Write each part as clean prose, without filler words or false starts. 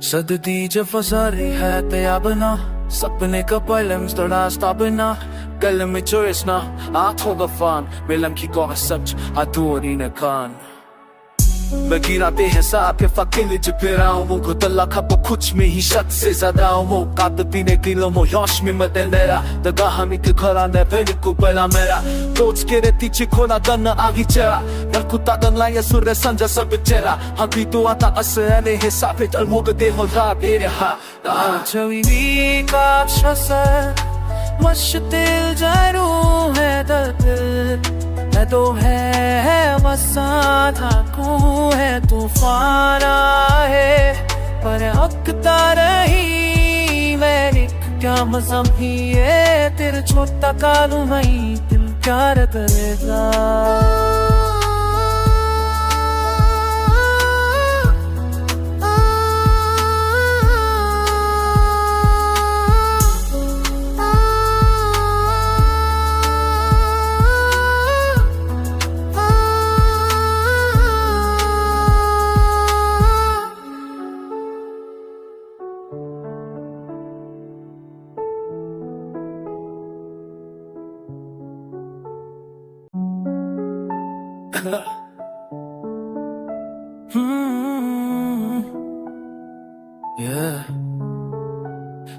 सदती जब फंसा रही है तया बना सपने का पलम्स थोड़ा स्थापना कलम में चोरसना आंखों का फान मिलम की कौन सच अधूरी न कान मैं गिराते हैं साथ के फकीले जो फिरा हूँ मुझको तल्ला खपो कुछ में ही शक से ज्यादा हूँ मो काटती ने किलो मो योश में मत मेरा दगा हमी के खरा ने भेड़ को पहला मेरा रोज के रेती चिकोना दन्ना आगी चेरा नरकुता दन लाया सुरे संजा सब चेरा हम भी तो आता असे ने हिसाब पे चल मोग दे हो रहा बेरे हा चवीवी का शसा मश्तिल जारू है दर्द है तो है वसात हाकू है तूफान है पर अकता रही मेरी क्या मज़म ही है तेरे छोटा कालू मई दिल प्यार करेगा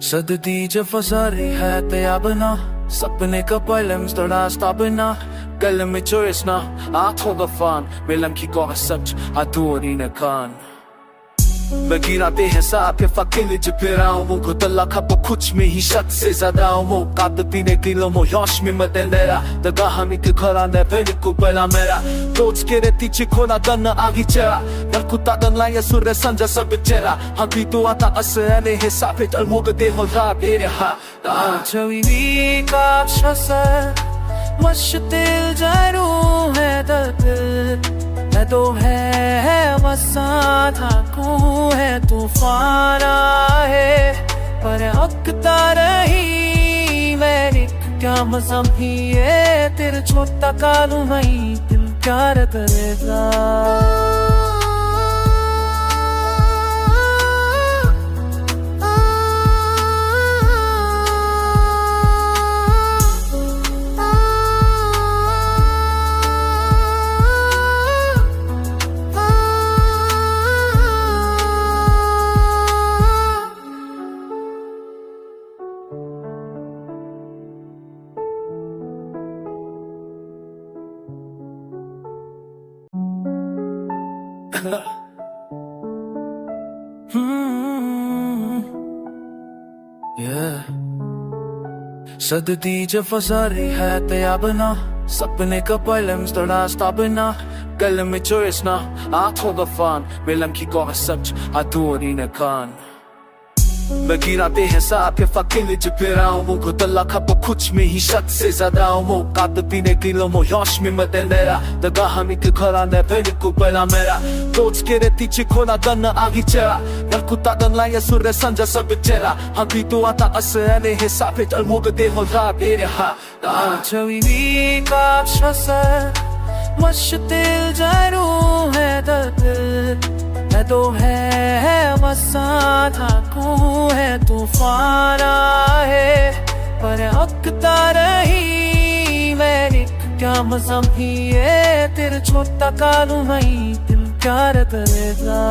सदती जब फंसा रही है तया बना सपने का पलम्स थोड़ा स्थापना कलम में चोरसना आंखों का फान मिलम की कौन सच अधूरी न कान मैं गिराते हैं साथ के फकीले जो फिरा हूँ मुझको तल्ला खपो कुछ में ही शक से ज्यादा हूँ मो काटती ने किलो मो योश में मत मेरा दगा हमी के खरा ने भेड़ को पहला मेरा रोज के रेती चिकोना दन्ना आगी चेरा नरकुता दन लाया सुरे संजा सब चेरा हम भी तो आता असे ने हिसाब पे चल मोग दे हो रहा बेरे हा चवीवी का शसा मश्तिल जारू है दर्द है तो है वसात हाकू है तूफान है पर अकता रही मेरी क्या मज़म ही है तेरे छोटा कालू मई दिल प्यार करेगा सदती जब फंसा रही है तया बना सपने का पलम्स थोड़ा स्थापना कलम में चोरसना आंखों का फान मिलम की कौन सच अधूरी न कान मैं गिराते हैं साथ के फकीले जो फिरा हूँ मुझको तल्ला खपो कुछ में ही शक से ज्यादा हूँ मो काटती ने किलो मो योश में मत मेरा दगा हमी के खरा ने भेड़ को पहला मेरा रोज के रेती चिकोना दन्ना आगी चेरा नरकुता दन लाया सुरे संजा सब चेरा हम भी तो आता असे ने हिसाब पे चल मोग दे हो रहा बेरे हा चवीवी का शसा मश्तिल जारू है दर्द है तो है वसात हाकू है तूफान है पर अकता रही मेरी क्या मज़म ही है तेरे छोटा कालू मई दिल प्यार करेगा